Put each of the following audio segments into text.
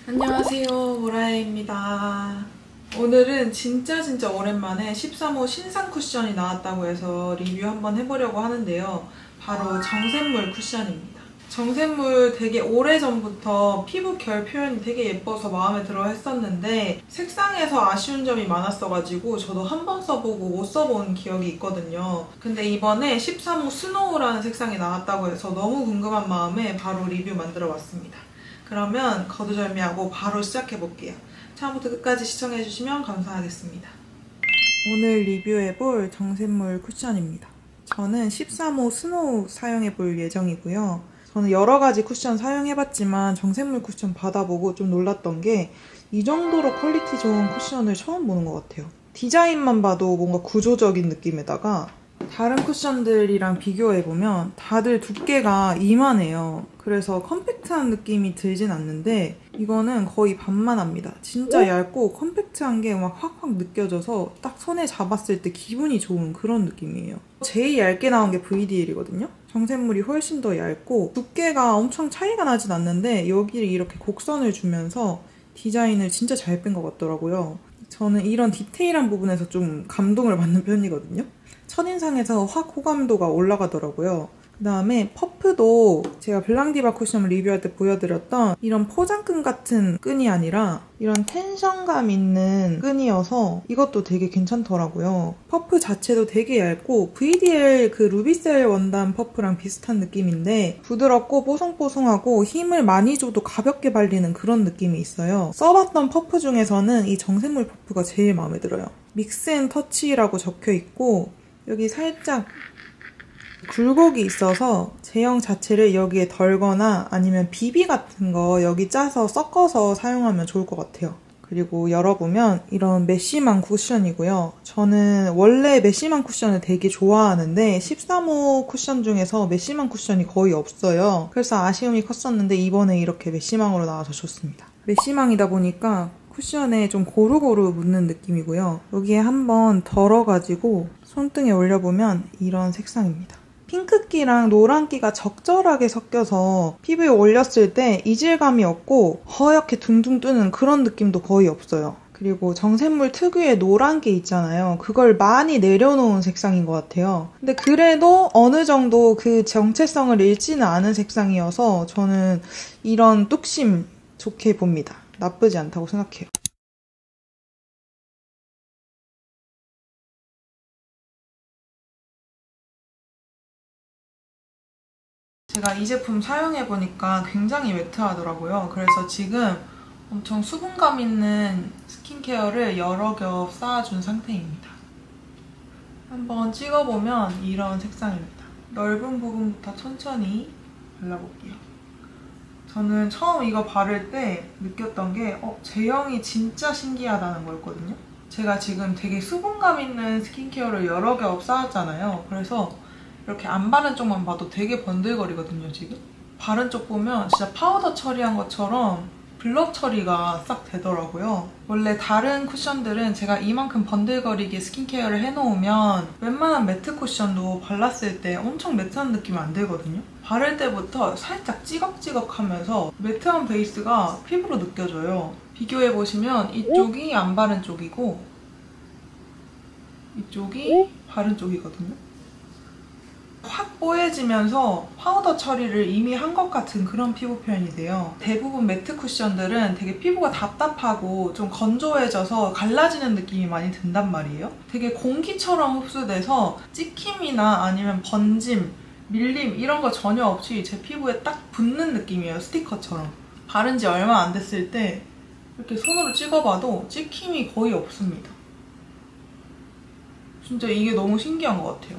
안녕하세요, 보라에입니다. 오늘은 진짜 오랜만에 13호 신상 쿠션이 나왔다고 해서 리뷰 한번 해보려고 하는데요. 바로 정샘물 쿠션입니다. 정샘물 되게 오래전부터 피부 결 표현이 되게 예뻐서 마음에 들어 했었는데 색상에서 아쉬운 점이 많았어가지고 저도 한 번 써보고 못 써본 기억이 있거든요. 근데 이번에 13호 스노우라는 색상이 나왔다고 해서 너무 궁금한 마음에 바로 리뷰 만들어봤습니다. 그러면 거두절미하고 바로 시작해볼게요. 처음부터 끝까지 시청해주시면 감사하겠습니다. 오늘 리뷰해볼 정샘물 쿠션입니다. 저는 13호 스노우 사용해볼 예정이고요. 저는 여러가지 쿠션 사용해봤지만 정샘물 쿠션 받아보고 좀 놀랐던 게 이 정도로 퀄리티 좋은 쿠션을 처음 보는 것 같아요. 디자인만 봐도 뭔가 구조적인 느낌에다가 다른 쿠션들이랑 비교해보면 다들 두께가 이만해요. 그래서 컴팩트한 느낌이 들진 않는데 이거는 거의 반만 합니다. 진짜 얇고 컴팩트한 게 막 확확 느껴져서 딱 손에 잡았을 때 기분이 좋은 그런 느낌이에요. 제일 얇게 나온 게 VDL이거든요. 정샘물이 훨씬 더 얇고 두께가 엄청 차이가 나진 않는데 여기를 이렇게 곡선을 주면서 디자인을 진짜 잘 뺀 것 같더라고요. 저는 이런 디테일한 부분에서 좀 감동을 받는 편이거든요. 첫인상에서 확 호감도가 올라가더라고요. 그 다음에 퍼프도 제가 블랑디바 쿠션을 리뷰할 때 보여드렸던 이런 포장끈 같은 끈이 아니라 이런 텐션감 있는 끈이어서 이것도 되게 괜찮더라고요. 퍼프 자체도 되게 얇고 VDL 그 루비셀 원단 퍼프랑 비슷한 느낌인데 부드럽고 뽀송뽀송하고 힘을 많이 줘도 가볍게 발리는 그런 느낌이 있어요. 써봤던 퍼프 중에서는 이 정샘물 퍼프가 제일 마음에 들어요. 믹스 앤 터치라고 적혀있고 여기 살짝 굴곡이 있어서 제형 자체를 여기에 덜거나 아니면 비비 같은 거 여기 짜서 섞어서 사용하면 좋을 것 같아요. 그리고 열어보면 이런 메쉬망 쿠션이고요. 저는 원래 메쉬망 쿠션을 되게 좋아하는데 13호 쿠션 중에서 메쉬망 쿠션이 거의 없어요. 그래서 아쉬움이 컸었는데 이번에 이렇게 메쉬망으로 나와서 좋습니다. 메쉬망이다 보니까 쿠션에 좀 고루고루 묻는 느낌이고요. 여기에 한번 덜어가지고 손등에 올려보면 이런 색상입니다. 핑크기랑 노란기가 적절하게 섞여서 피부에 올렸을 때 이질감이 없고 허옇게 둥둥 뜨는 그런 느낌도 거의 없어요. 그리고 정샘물 특유의 노란기 있잖아요. 그걸 많이 내려놓은 색상인 것 같아요. 근데 그래도 어느 정도 그 정체성을 잃지는 않은 색상이어서 저는 이런 뚝심 좋게 봅니다. 나쁘지 않다고 생각해요. 제가 이 제품 사용해보니까 굉장히 매트하더라고요. 그래서 지금 엄청 수분감 있는 스킨케어를 여러 겹 쌓아준 상태입니다. 한번 찍어보면 이런 색상입니다. 넓은 부분부터 천천히 발라볼게요. 저는 처음 이거 바를 때 느꼈던 게 제형이 진짜 신기하다는 거였거든요. 제가 지금 되게 수분감 있는 스킨케어를 여러 겹 쌓았잖아요. 그래서 이렇게 안 바른 쪽만 봐도 되게 번들거리거든요, 지금. 바른 쪽 보면 진짜 파우더 처리한 것처럼 블러 처리가 싹 되더라고요. 원래 다른 쿠션들은 제가 이만큼 번들거리게 스킨케어를 해놓으면 웬만한 매트 쿠션도 발랐을 때 엄청 매트한 느낌이 안 들거든요. 바를 때부터 살짝 찌걱찌걱하면서 매트한 베이스가 피부로 느껴져요. 비교해보시면 이쪽이 안 바른 쪽이고 이쪽이 바른 쪽이거든요. 확 뽀얘지면서 파우더 처리를 이미 한 것 같은 그런 피부 표현이 돼요. 대부분 매트 쿠션들은 되게 피부가 답답하고 좀 건조해져서 갈라지는 느낌이 많이 든단 말이에요. 되게 공기처럼 흡수돼서 찍힘이나 아니면 번짐, 밀림 이런 거 전혀 없이 제 피부에 딱 붙는 느낌이에요. 스티커처럼. 바른 지 얼마 안 됐을 때 이렇게 손으로 찍어봐도 찍힘이 거의 없습니다. 진짜 이게 너무 신기한 것 같아요.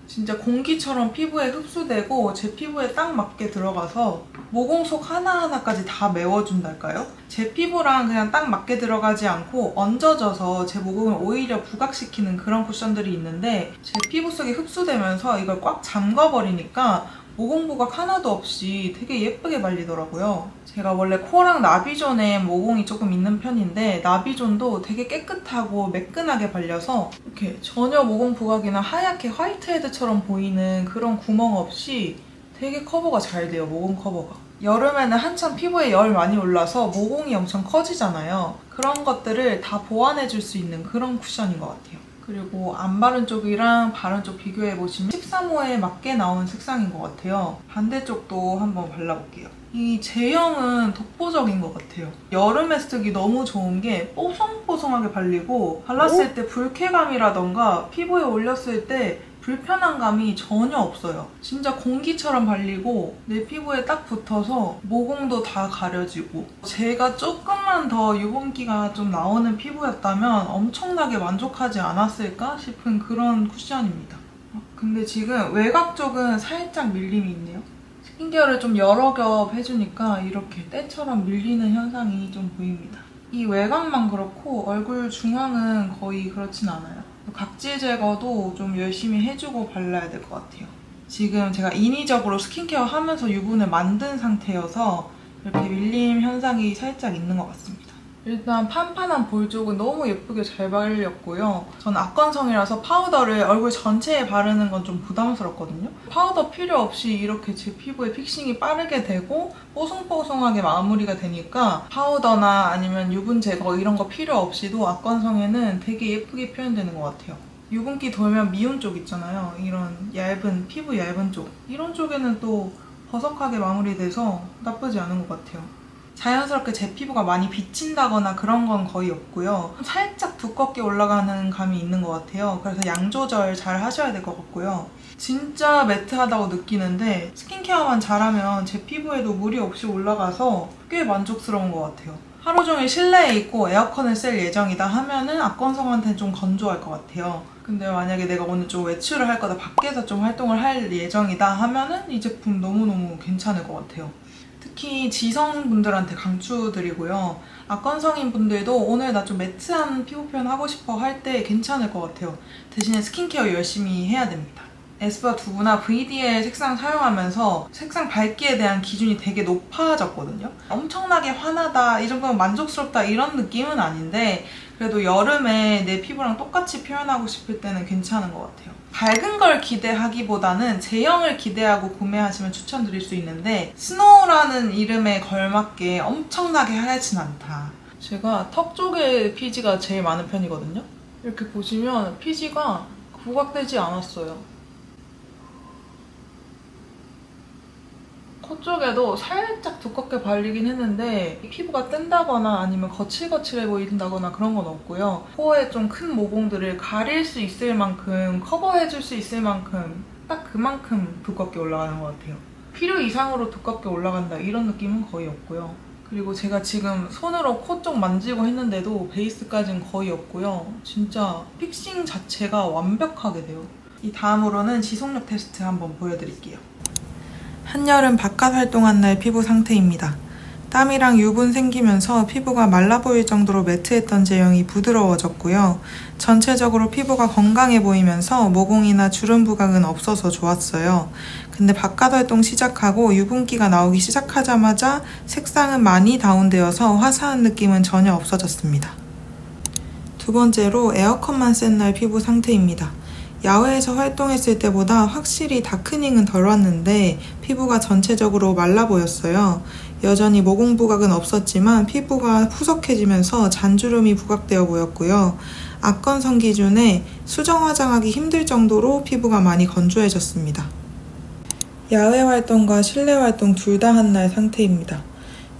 진짜 공기처럼 피부에 흡수되고 제 피부에 딱 맞게 들어가서 모공 속 하나하나까지 다 메워준달까요? 제 피부랑 그냥 딱 맞게 들어가지 않고 얹어져서 제 모공을 오히려 부각시키는 그런 쿠션들이 있는데 제 피부 속에 흡수되면서 이걸 꽉 잠가버리니까 모공 부각 하나도 없이 되게 예쁘게 발리더라고요. 제가 원래 코랑 나비존에 모공이 조금 있는 편인데 나비존도 되게 깨끗하고 매끈하게 발려서 이렇게 전혀 모공 부각이나 하얗게 화이트헤드처럼 보이는 그런 구멍 없이 되게 커버가 잘 돼요, 모공 커버가. 여름에는 한참 피부에 열 많이 올라서 모공이 엄청 커지잖아요. 그런 것들을 다 보완해줄 수 있는 그런 쿠션인 것 같아요. 그리고 안 바른 쪽이랑 바른 쪽 비교해보시면 13호에 맞게 나온 색상인 것 같아요. 반대쪽도 한번 발라볼게요. 이 제형은 독보적인 것 같아요. 여름에 쓰기 너무 좋은 게 뽀송뽀송하게 발리고 발랐을 때 불쾌감이라던가 피부에 올렸을 때 불편한 감이 전혀 없어요. 진짜 공기처럼 발리고 내 피부에 딱 붙어서 모공도 다 가려지고 제가 조금만 더 유분기가 좀 나오는 피부였다면 엄청나게 만족하지 않았을까 싶은 그런 쿠션입니다. 근데 지금 외곽 쪽은 살짝 밀림이 있네요. 스킨케어를 좀 여러 겹 해주니까 이렇게 때처럼 밀리는 현상이 좀 보입니다. 이 외곽만 그렇고 얼굴 중앙은 거의 그렇진 않아요. 각질 제거도 좀 열심히 해주고 발라야 될 것 같아요. 지금 제가 인위적으로 스킨케어 하면서 유분을 만든 상태여서 이렇게 밀림 현상이 살짝 있는 것 같습니다. 일단 판판한 볼 쪽은 너무 예쁘게 잘 발렸고요. 저는 악건성이라서 파우더를 얼굴 전체에 바르는 건 좀 부담스럽거든요. 파우더 필요 없이 이렇게 제 피부에 픽싱이 빠르게 되고 뽀송뽀송하게 마무리가 되니까 파우더나 아니면 유분 제거 이런 거 필요 없이도 악건성에는 되게 예쁘게 표현되는 것 같아요. 유분기 돌면 미운 쪽 있잖아요. 이런 얇은, 피부 얇은 쪽. 이런 쪽에는 또 버석하게 마무리돼서 나쁘지 않은 것 같아요. 자연스럽게 제 피부가 많이 비친다거나 그런 건 거의 없고요. 살짝 두껍게 올라가는 감이 있는 것 같아요. 그래서 양 조절 잘 하셔야 될 것 같고요. 진짜 매트하다고 느끼는데 스킨케어만 잘하면 제 피부에도 무리 없이 올라가서 꽤 만족스러운 것 같아요. 하루 종일 실내에 있고 에어컨을 쓸 예정이다 하면은 악건성한테는 좀 건조할 것 같아요. 근데 만약에 내가 오늘 좀 외출을 할 거다, 밖에서 좀 활동을 할 예정이다 하면은 이 제품 너무너무 괜찮을 것 같아요. 특히 지성분들한테 강추드리고요. 악건성인 분들도 오늘 나 좀 매트한 피부 표현 하고 싶어 할 때 괜찮을 것 같아요. 대신에 스킨케어 열심히 해야 됩니다. 에스쁘아 두부나 VD의 색상 사용하면서 색상 밝기에 대한 기준이 되게 높아졌거든요. 엄청나게 환하다, 이 정도면 만족스럽다 이런 느낌은 아닌데 그래도 여름에 내 피부랑 똑같이 표현하고 싶을 때는 괜찮은 것 같아요. 밝은 걸 기대하기보다는 제형을 기대하고 구매하시면 추천드릴 수 있는데 스노우라는 이름에 걸맞게 엄청나게 하얗진 않다. 제가 턱 쪽에 피지가 제일 많은 편이거든요. 이렇게 보시면 피지가 부각되지 않았어요. 코 쪽에도 살짝 두껍게 발리긴 했는데 피부가 뜬다거나 아니면 거칠거칠해 보인다거나 그런 건 없고요. 코에 좀 큰 모공들을 가릴 수 있을 만큼, 커버해줄 수 있을 만큼 딱 그만큼 두껍게 올라가는 것 같아요. 필요 이상으로 두껍게 올라간다 이런 느낌은 거의 없고요. 그리고 제가 지금 손으로 코 쪽 만지고 했는데도 베이스까지는 거의 없고요. 진짜 픽싱 자체가 완벽하게 돼요. 이 다음으로는 지속력 테스트 한번 보여드릴게요. 한여름 바깥 활동한 날 피부 상태입니다. 땀이랑 유분 생기면서 피부가 말라 보일 정도로 매트했던 제형이 부드러워졌고요. 전체적으로 피부가 건강해 보이면서 모공이나 주름 부각은 없어서 좋았어요. 근데 바깥 활동 시작하고 유분기가 나오기 시작하자마자 색상은 많이 다운되어서 화사한 느낌은 전혀 없어졌습니다. 두 번째로 에어컨만 센 날 피부 상태입니다. 야외에서 활동했을 때보다 확실히 다크닝은 덜 왔는데 피부가 전체적으로 말라 보였어요. 여전히 모공 부각은 없었지만 피부가 푸석해지면서 잔주름이 부각되어 보였고요. 악건성 기준에 수정 화장하기 힘들 정도로 피부가 많이 건조해졌습니다. 야외 활동과 실내 활동 둘 다 한 날 상태입니다.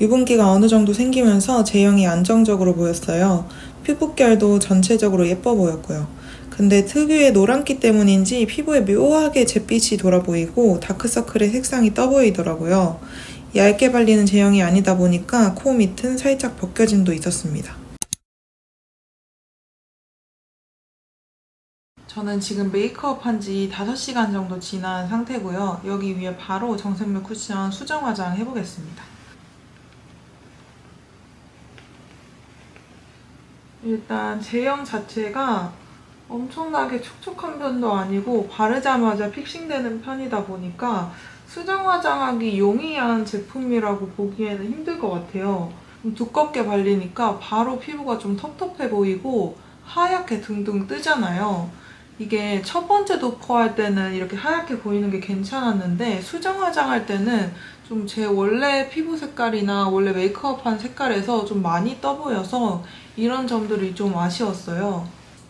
유분기가 어느 정도 생기면서 제형이 안정적으로 보였어요. 피부결도 전체적으로 예뻐 보였고요. 근데 특유의 노란기 때문인지 피부에 묘하게 잿빛이 돌아 보이고 다크서클의 색상이 떠 보이더라고요. 얇게 발리는 제형이 아니다 보니까 코 밑은 살짝 벗겨짐도 있었습니다. 저는 지금 메이크업 한 지 5시간 정도 지난 상태고요. 여기 위에 바로 정샘물 쿠션 수정 화장 해보겠습니다. 일단 제형 자체가 엄청나게 촉촉한 편도 아니고 바르자마자 픽싱되는 편이다 보니까 수정 화장하기 용이한 제품이라고 보기에는 힘들 것 같아요. 좀 두껍게 발리니까 바로 피부가 좀 텁텁해 보이고 하얗게 둥둥 뜨잖아요. 이게 첫 번째 도포할 때는 이렇게 하얗게 보이는 게 괜찮았는데 수정 화장할 때는 좀 제 원래 피부 색깔이나 원래 메이크업한 색깔에서 좀 많이 떠 보여서 이런 점들이 좀 아쉬웠어요.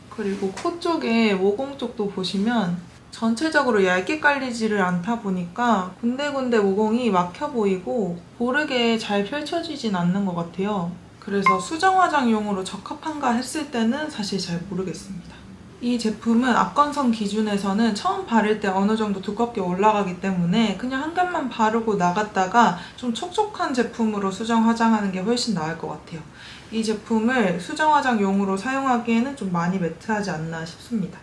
그리고 코 쪽에 모공 쪽도 보시면 전체적으로 얇게 깔리지를 않다 보니까 군데군데 모공이 막혀 보이고 고르게 잘 펼쳐지진 않는 것 같아요. 그래서 수정 화장용으로 적합한가 했을 때는 사실 잘 모르겠습니다. 이 제품은 악건성 기준에서는 처음 바를 때 어느 정도 두껍게 올라가기 때문에 그냥 한 겹만 바르고 나갔다가 좀 촉촉한 제품으로 수정 화장하는 게 훨씬 나을 것 같아요. 이 제품을 수정 화장용으로 사용하기에는 좀 많이 매트하지 않나 싶습니다.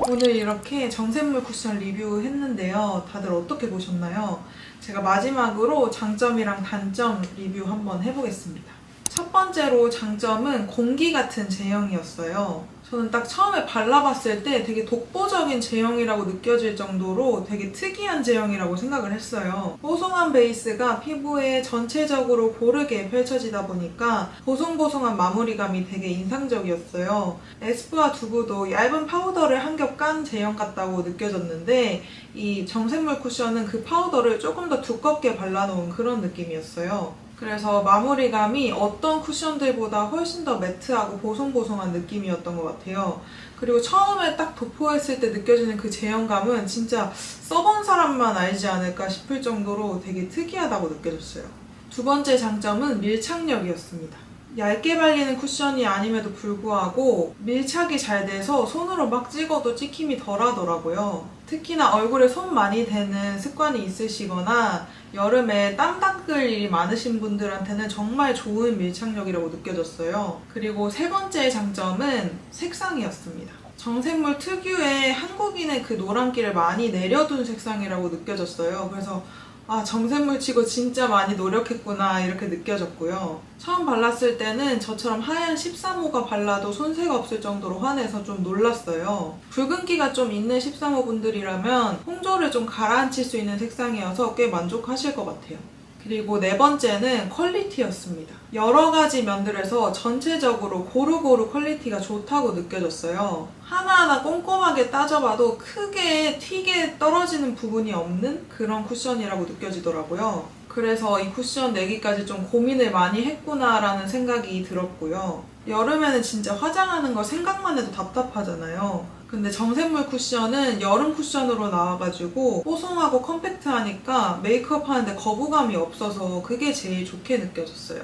오늘 이렇게 정샘물 쿠션 리뷰했는데요. 다들 어떻게 보셨나요? 제가 마지막으로 장점이랑 단점 리뷰 한번 해보겠습니다. 첫 번째로 장점은 공기 같은 제형이었어요. 저는 딱 처음에 발라봤을 때 되게 독보적인 제형이라고 느껴질 정도로 되게 특이한 제형이라고 생각을 했어요. 뽀송한 베이스가 피부에 전체적으로 고르게 펼쳐지다 보니까 보송보송한 마무리감이 되게 인상적이었어요. 에스쁘아 두부도 얇은 파우더를 한 겹 깐 제형 같다고 느껴졌는데 이 정샘물 쿠션은 그 파우더를 조금 더 두껍게 발라놓은 그런 느낌이었어요. 그래서 마무리감이 어떤 쿠션들보다 훨씬 더 매트하고 보송보송한 느낌이었던 것 같아요. 그리고 처음에 딱 도포했을 때 느껴지는 그 제형감은 진짜 써본 사람만 알지 않을까 싶을 정도로 되게 특이하다고 느껴졌어요. 두 번째 장점은 밀착력이었습니다. 얇게 발리는 쿠션이 아님에도 불구하고 밀착이 잘 돼서 손으로 막 찍어도 찍힘이 덜 하더라고요. 특히나 얼굴에 손 많이 대는 습관이 있으시거나 여름에 땀 닦을 일이 많으신 분들한테는 정말 좋은 밀착력이라고 느껴졌어요. 그리고 세 번째 장점은 색상이었습니다. 정샘물 특유의 한국인의 그 노란기를 많이 내려둔 색상이라고 느껴졌어요. 그래서 정샘물 치고 진짜 많이 노력했구나 이렇게 느껴졌고요. 처음 발랐을 때는 저처럼 하얀 13호가 발라도 손색 없을 정도로 환해서 좀 놀랐어요. 붉은기가 좀 있는 13호 분들이라면 홍조를 좀 가라앉힐 수 있는 색상이어서 꽤 만족하실 것 같아요. 그리고 네 번째는 퀄리티였습니다. 여러 가지 면들에서 전체적으로 고루고루 퀄리티가 좋다고 느껴졌어요. 하나하나 꼼꼼하게 따져봐도 크게 튀게 떨어지는 부분이 없는 그런 쿠션이라고 느껴지더라고요. 그래서 이 쿠션 내기까지 좀 고민을 많이 했구나라는 생각이 들었고요. 여름에는 진짜 화장하는 거 생각만 해도 답답하잖아요. 근데 정샘물 쿠션은 여름 쿠션으로 나와가지고 뽀송하고 컴팩트하니까 메이크업 하는데 거부감이 없어서 그게 제일 좋게 느껴졌어요.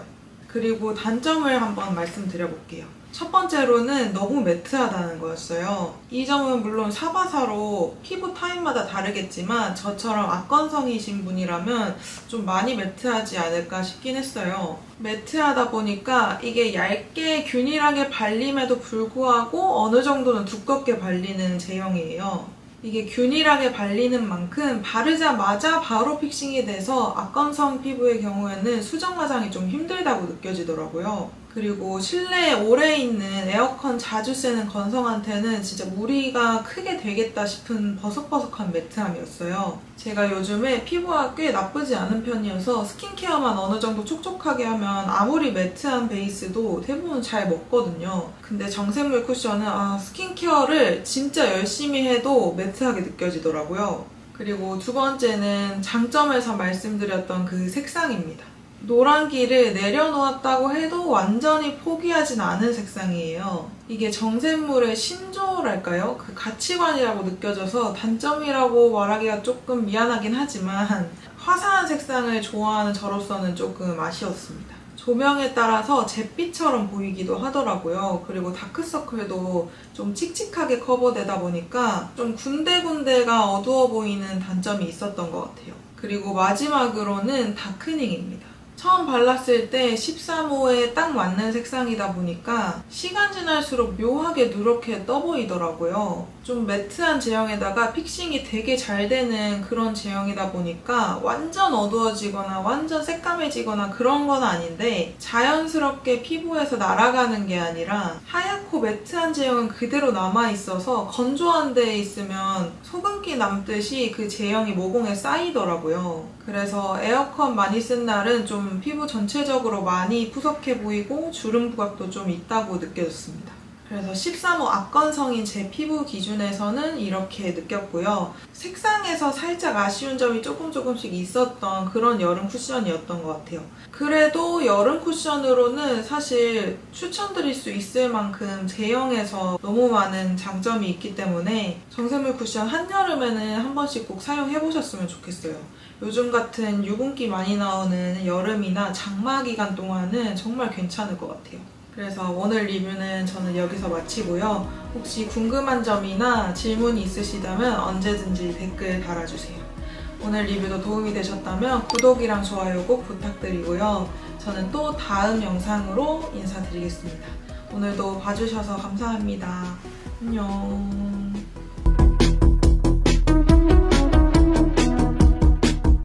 그리고 단점을 한번 말씀드려볼게요. 첫 번째로는 너무 매트하다는 거였어요. 이 점은 물론 사바사로 피부 타입마다 다르겠지만 저처럼 악건성이신 분이라면 좀 많이 매트하지 않을까 싶긴 했어요. 매트하다 보니까 이게 얇게 균일하게 발림에도 불구하고 어느 정도는 두껍게 발리는 제형이에요. 이게 균일하게 발리는 만큼 바르자마자 바로 픽싱이 돼서 악건성 피부의 경우에는 수정 화장이 좀 힘들다고 느껴지더라고요. 그리고 실내에 오래 있는 에어컨 자주 쐬는 건성한테는 진짜 무리가 크게 되겠다 싶은 버석버석한 매트함이었어요. 제가 요즘에 피부가 꽤 나쁘지 않은 편이어서 스킨케어만 어느 정도 촉촉하게 하면 아무리 매트한 베이스도 대부분 잘 먹거든요. 근데 정샘물 쿠션은 스킨케어를 진짜 열심히 해도 매트하게 느껴지더라고요. 그리고 두 번째는 장점에서 말씀드렸던 그 색상입니다. 노란기를 내려놓았다고 해도 완전히 포기하진 않은 색상이에요. 이게 정샘물의 신조랄까요? 그 가치관이라고 느껴져서 단점이라고 말하기가 조금 미안하긴 하지만 화사한 색상을 좋아하는 저로서는 조금 아쉬웠습니다. 조명에 따라서 잿빛처럼 보이기도 하더라고요. 그리고 다크서클도 좀 칙칙하게 커버되다 보니까 좀 군데군데가 어두워 보이는 단점이 있었던 것 같아요. 그리고 마지막으로는 다크닝입니다. 처음 발랐을 때 13호에 딱 맞는 색상이다 보니까 시간 지날수록 묘하게 누렇게 떠 보이더라고요. 좀 매트한 제형에다가 픽싱이 되게 잘 되는 그런 제형이다 보니까 완전 어두워지거나 완전 새까매지거나 그런 건 아닌데 자연스럽게 피부에서 날아가는 게 아니라 하얗고 매트한 제형은 그대로 남아있어서 건조한 데에 있으면 소금기 남듯이 그 제형이 모공에 쌓이더라고요. 그래서 에어컨 많이 쓴 날은 좀 피부 전체적으로 많이 푸석해 보이고 주름 부각도 좀 있다고 느껴졌습니다. 그래서 13호 악건성인 제 피부 기준에서는 이렇게 느꼈고요. 색상에서 살짝 아쉬운 점이 조금씩 있었던 그런 여름 쿠션이었던 것 같아요. 그래도 여름 쿠션으로는 사실 추천드릴 수 있을 만큼 제형에서 너무 많은 장점이 있기 때문에 정샘물 쿠션 한여름에는 한 번씩 꼭 사용해보셨으면 좋겠어요. 요즘 같은 유분기 많이 나오는 여름이나 장마 기간 동안은 정말 괜찮을 것 같아요. 그래서 오늘 리뷰는 저는 여기서 마치고요. 혹시 궁금한 점이나 질문이 있으시다면 언제든지 댓글 달아주세요. 오늘 리뷰도 도움이 되셨다면 구독이랑 좋아요 꼭 부탁드리고요. 저는 또 다음 영상으로 인사드리겠습니다. 오늘도 봐주셔서 감사합니다. 안녕.